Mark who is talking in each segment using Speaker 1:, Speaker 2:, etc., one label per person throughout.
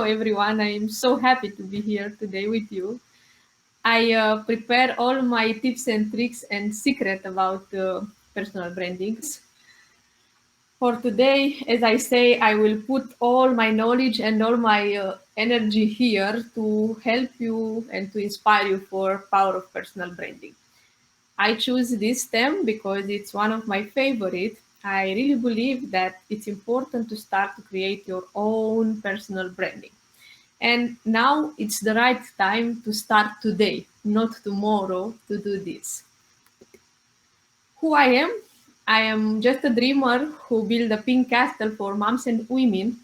Speaker 1: Hello, everyone. I am so happy to be here today with you. I prepare all my tips and tricks and secret about personal brandings. For today, as I say, I will put all my knowledge and all my energy here to help you and to inspire you for power of personal branding. I choose this stem because it's one of my favorite. I really believe that it's important to start to create your own personal branding. And now it's the right time to start today, not tomorrow, to do this. Who I am? I am just a dreamer who built a pink castle for moms and women.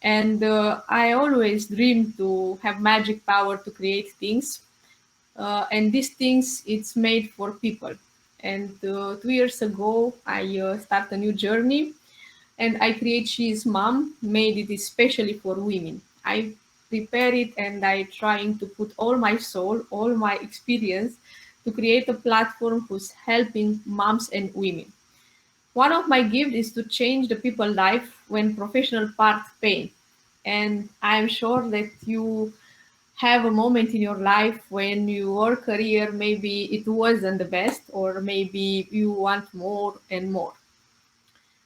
Speaker 1: And I always dream to have magic power to create things. And these things, it's made for people. And 2 years ago, I start a new journey and I create She's Mom, made it especially for women. I prepare it and I trying to put all my soul, all my experience to create a platform who's helping moms and women. One of my gifts is to change the people life when professional part pain. And I'm sure that you have a moment in your life when your career maybe it wasn't the best or maybe you want more and more.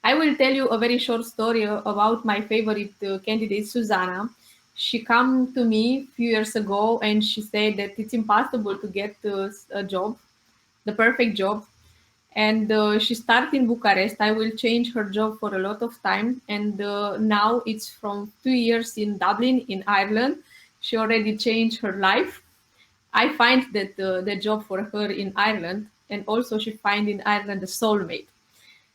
Speaker 1: I will tell you a very short story about my favorite candidate, Susanna. She came to me a few years ago and she said that it's impossible to get a job, the perfect job. And she started in Bucharest. I will change her job for a lot of time. And now it's from 2 years in Dublin, in Ireland. She already changed her life. I find that the job for her in Ireland, and also she find in Ireland a soulmate.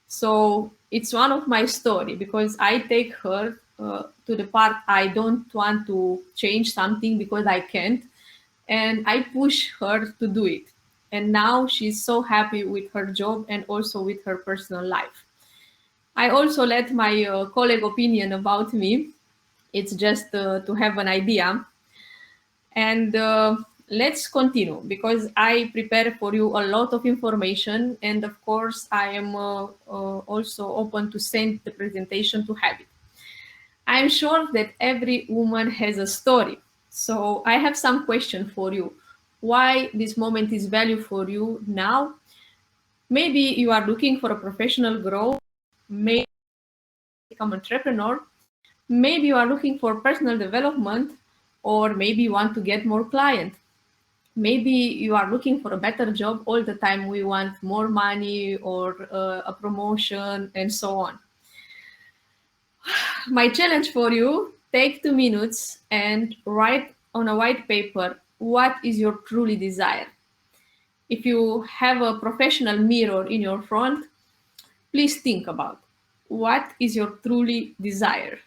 Speaker 1: So it's one of my story because I take her to the part I don't want to change something because I can't, and I push her to do it. And now she's so happy with her job and also with her personal life. I also let my colleague opinion about me. It's just to have an idea. And let's continue because I prepare for you a lot of information. And of course, I am also open to send the presentation to have it. I'm sure that every woman has a story. So I have some question for you. Why this moment is value for you now? Maybe you are looking for a professional growth, maybe become entrepreneur, maybe you are looking for personal development, or maybe you want to get more clients. Maybe you are looking for a better job all the time. We want more money or a promotion and so on. My challenge for you, take 2 minutes and write on a white paper what is your truly desire. If you have a professional mirror in your front, please think about what is your truly desire.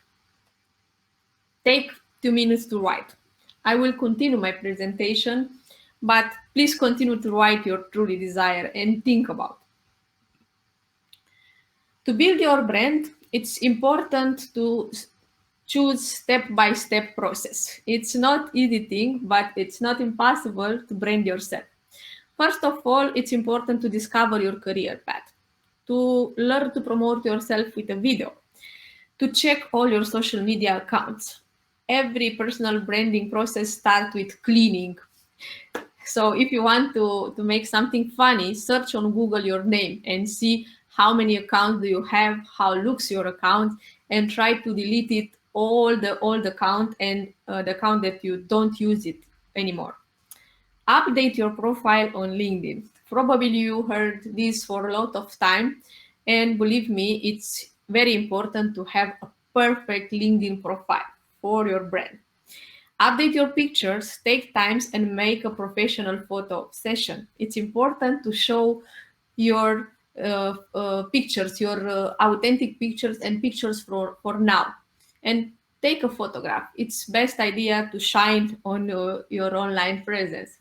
Speaker 1: Take 2 minutes to write. I will continue my presentation, but please continue to write your truly desire and think about. To build your brand, it's important to choose step-by-step process. It's not easy thing, but it's not impossible to brand yourself. First of all, it's important to discover your career path, to learn to promote yourself with a video, to check all your social media accounts. Every personal branding process starts with cleaning. So if you want to make something funny, search on Google your name and see how many accounts do you have, how looks your account, and try to delete it all the old account and the account that you don't use it anymore. Update your profile on LinkedIn. Probably you heard this for a lot of time, and believe me, it's very important to have a perfect LinkedIn profile for your brand. Update your pictures, take times and make a professional photo session. It's important to show your pictures, your authentic pictures and pictures for now. And take a photograph. It's best idea to shine on your online presence.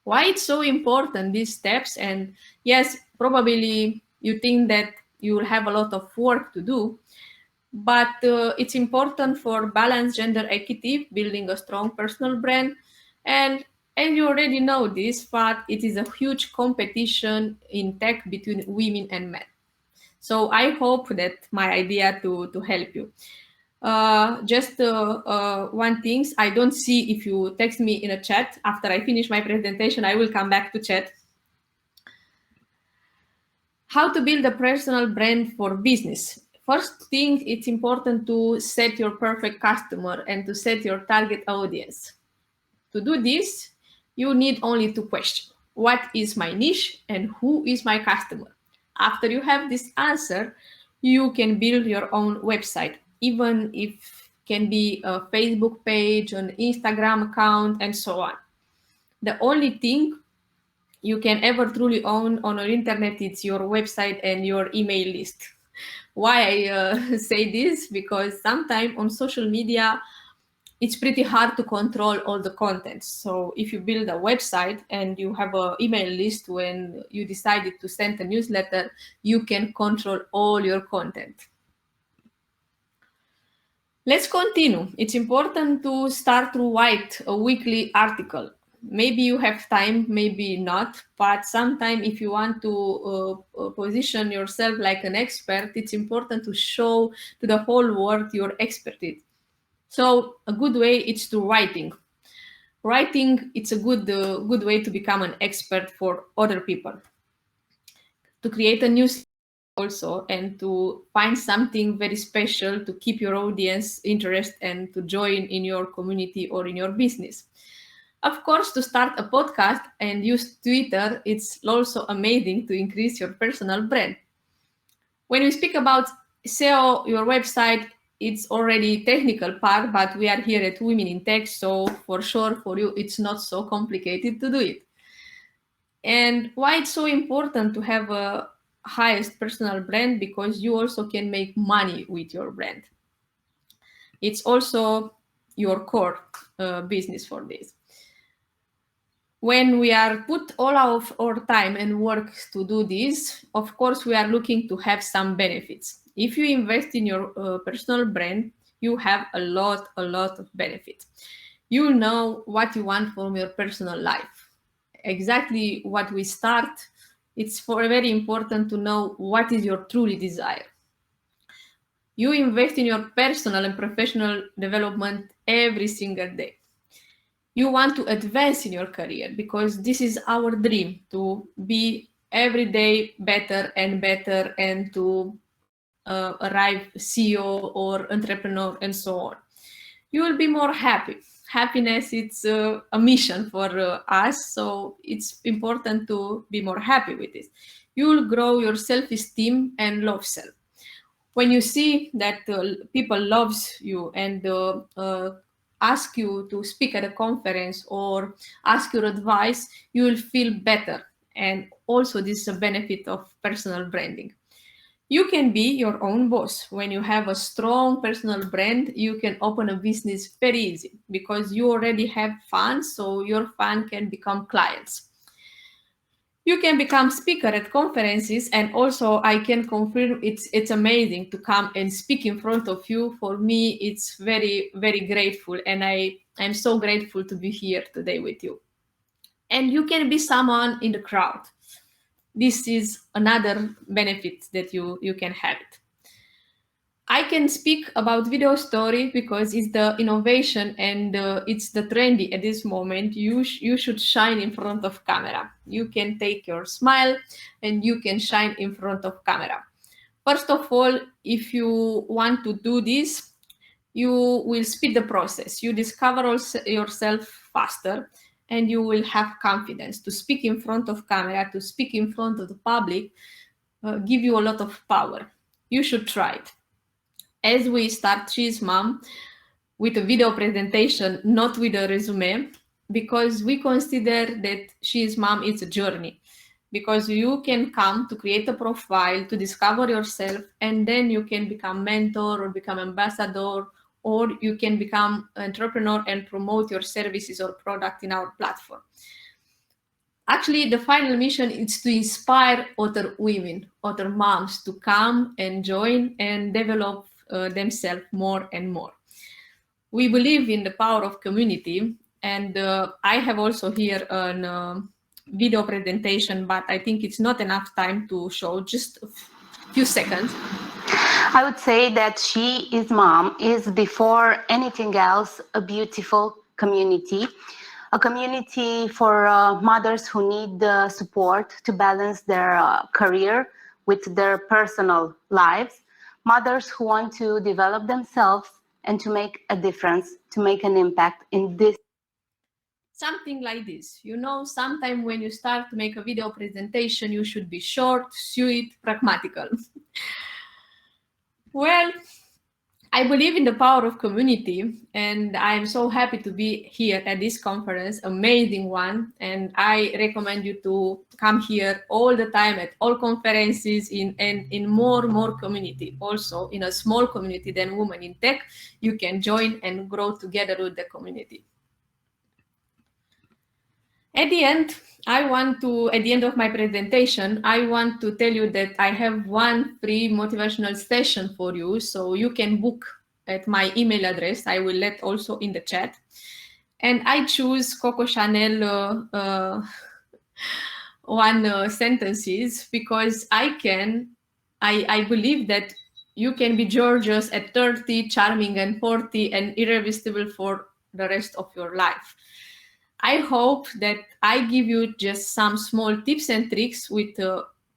Speaker 1: Why it's so important, these steps? And yes, probably you think that you will have a lot of work to do, but it's important for balanced gender equity, building a strong personal brand. And you already know this, but it is a huge competition in tech between women and men. So I hope that my idea to help you. Just one thing, I don't see if you text me in a chat. After I finish my presentation, I will come back to chat. How to build a personal brand for business. First thing, it's important to set your perfect customer and to set your target audience. To do this, you need only two questions. What is my niche and who is my customer? After you have this answer, you can build your own website, even if can be a Facebook page, an Instagram account, and so on. The only thing you can ever truly own on your internet is your website and your email list. Why I say this? Because sometimes on social media, it's pretty hard to control all the content. So if you build a website and you have an email list when you decided to send a newsletter, you can control all your content. Let's continue. It's important to start to write a weekly article. Maybe you have time, maybe not, but sometimes if you want to position yourself like an expert, it's important to show to the whole world your expertise. So a good way is to writing. Writing, it's a good way to become an expert for other people. To create a news also and to find something very special to keep your audience interest and to join in your community or in your business. Of course, to start a podcast and use Twitter, it's also amazing to increase your personal brand. When we speak about SEO, your website, it's already technical part, but we are here at Women in Tech, so for sure for you, it's not so complicated to do it. And why it's so important to have a highest personal brand? Because you also can make money with your brand. It's also your core business for this. When we are put all of our time and work to do this, of course, we are looking to have some benefits. If you invest in your personal brand, you have a lot of benefits. You know what you want from your personal life. Exactly what we start, it's very important to know what is your truly desire. You invest in your personal and professional development every single day. You want to advance in your career because this is our dream, to be every day better and better and to arrive CEO or entrepreneur and so on. You will be more happy. Happiness, it's a mission for us, so it's important to be more happy with this. You will grow your self-esteem and love self. When you see that people loves you and ask you to speak at a conference or ask your advice, you will feel better. And also this is a benefit of personal branding. You can be your own boss. When you have a strong personal brand, you can open a business very easy because you already have fans, so your fan can become clients. You can become speaker at conferences, and also I can confirm it's amazing to come and speak in front of you. For me, it's very grateful, and I'm so grateful to be here today with you. And you can be someone in the crowd. This is another benefit that you can have it. I can speak about video story because it's the innovation and it's the trendy at this moment. You should shine in front of camera. You can take your smile and you can shine in front of camera. First of all, if you want to do this, you will speed the process. You discover yourself faster and you will have confidence to speak in front of camera, to speak in front of the public, give you a lot of power. You should try it. As we start She's Mom with a video presentation, not with a resume, because we consider that She's Mom is a journey. Because you can come to create a profile, to discover yourself, and then you can become mentor or become ambassador, or you can become entrepreneur and promote your services or product in our platform. Actually, the final mission is to inspire other women, other moms to come and join and develop themselves more and more. We believe in the power of community, and I have also here a video presentation, but I think it's not enough time to show, just a few seconds.
Speaker 2: I would say that She Is Mom is, before anything else, a beautiful community. A community for mothers who need support to balance their career with their personal lives. Mothers who want to develop themselves and to make a difference, to make an impact in this.
Speaker 1: Something like this. You know, sometime when you start to make a video presentation, you should be short, sweet, pragmatical. Well, I believe in the power of community, and I'm so happy to be here at this conference, amazing one. And I recommend you to come here all the time at all conferences and in more community. Also, in a small community than Women in Tech, you can join and grow together with the community. At the end of my presentation, I want to tell you that I have one free motivational session for you, so you can book at my email address. I will let also in the chat. And I choose Coco Chanel sentences because I believe that you can be gorgeous at 30, charming at 40, and irresistible for the rest of your life. I hope that I give you just some small tips and tricks with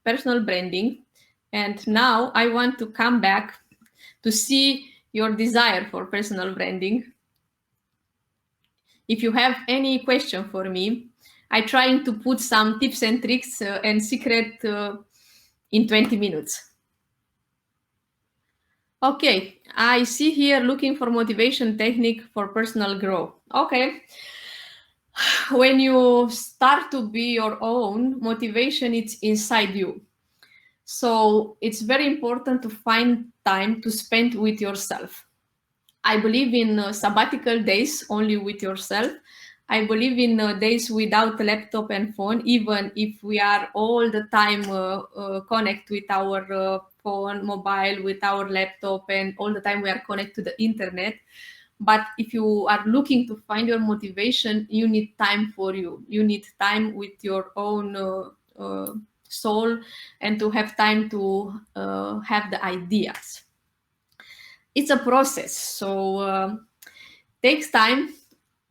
Speaker 1: personal branding. And now I want to come back to see your desire for personal branding. If you have any question for me, I'm trying to put some tips and tricks and secret in 20 minutes. Okay, I see here looking for motivation technique for personal growth. Okay. When you start to be your own, motivation it's inside you. So it's very important to find time to spend with yourself. I believe in sabbatical days only with yourself. I believe in days without laptop and phone, even if we are all the time connect with our phone, mobile, with our laptop, and all the time we are connected to the internet. But if you are looking to find your motivation, you need time for you. You need time with your own soul and to have time to have the ideas. It's a process, so takes time.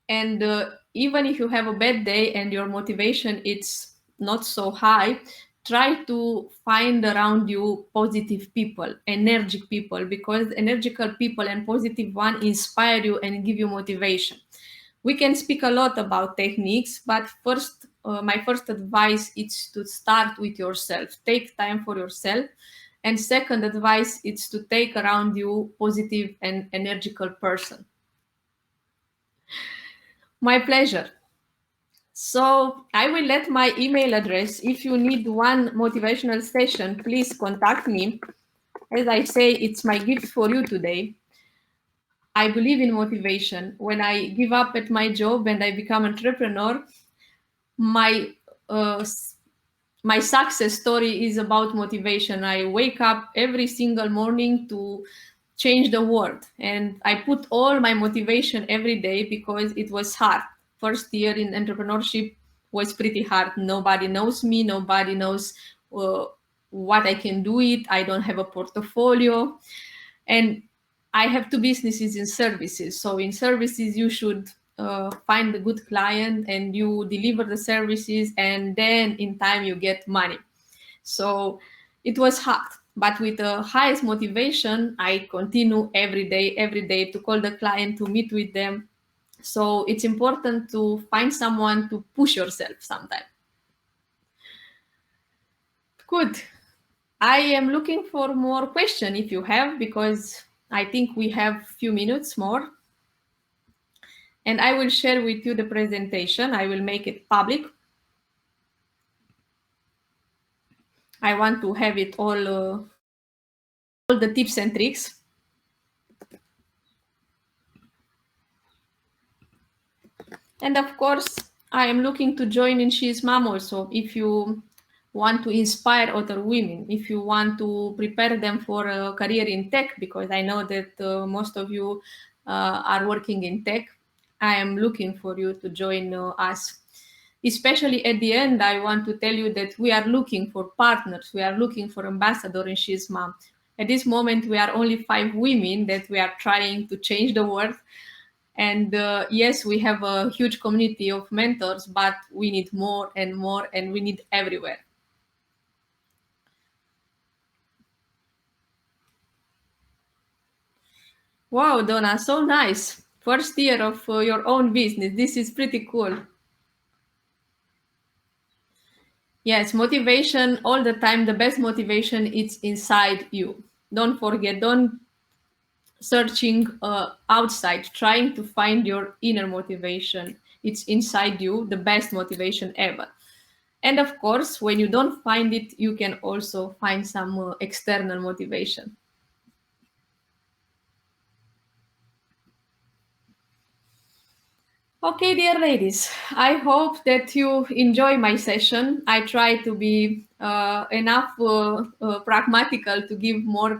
Speaker 1: And even if you have a bad day and your motivation it's not so high, try to find around you positive people, energetic people, because energical people and positive one inspire you and give you motivation. We can speak a lot about techniques, but first, my first advice is to start with yourself. Take time for yourself. And second advice is to take around you positive and energical person. My pleasure. So I will let my email address. If you need one motivational session, please contact me. As I say, it's my gift for you today. I believe in motivation. When I give up at my job and I become entrepreneur, my uh, my success story is about motivation. I wake up every single morning to change the world, and I put all my motivation every day because it was hard. First year in entrepreneurship was pretty hard. Nobody knows me. Nobody knows uh, what I can do it. I don't have a portfolio, and I have two businesses in services. So in services, you should find a good client and you deliver the services, and then in time you get money. So it was hard, but with the highest motivation, I continue every day to call the client, to meet with them. So it's important to find someone to push yourself sometime. Good. I am looking for more question if you have, because I think we have few minutes more. And I will share with you the presentation. I will make it public. I want to have it all the tips and tricks. And of course, I am looking to join in She's Mom also. If you want to inspire other women, if you want to prepare them for a career in tech, because I know that most of you are working in tech, I am looking for you to join us. Especially at the end, I want to tell you that we are looking for partners. We are looking for ambassador in She's Mom. At this moment, we are only 5 women that we are trying to change the world. And yes, we have a huge community of mentors, but we need more and more, and we need everywhere. Wow, Donna, so nice. First year of your own business. This is pretty cool. Yes, motivation all the time. The best motivation is inside you. Don't forget, don't searching outside, trying to find your inner motivation. It's inside you, the best motivation ever. And of course, when you don't find it, you can also find some external motivation. Okay, dear ladies, I hope that you enjoy my session. I try to be enough pragmatical to give more.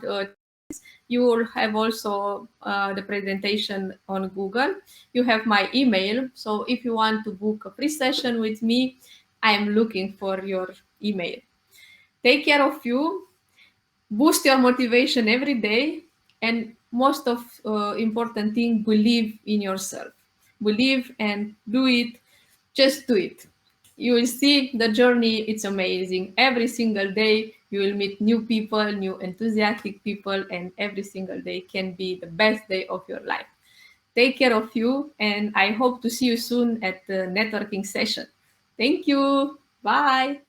Speaker 1: You will have also the presentation on Google. You have my email. So if you want to book a free session with me, I am looking for your email. Take care of you, boost your motivation every day, and most of important thing, believe in yourself. Believe and do it. Just do it. You will see the journey. It's amazing. Every single day you will meet new people, new enthusiastic people, and every single day can be the best day of your life. Take care of you, and I hope to see you soon at the networking session. Thank you. Bye.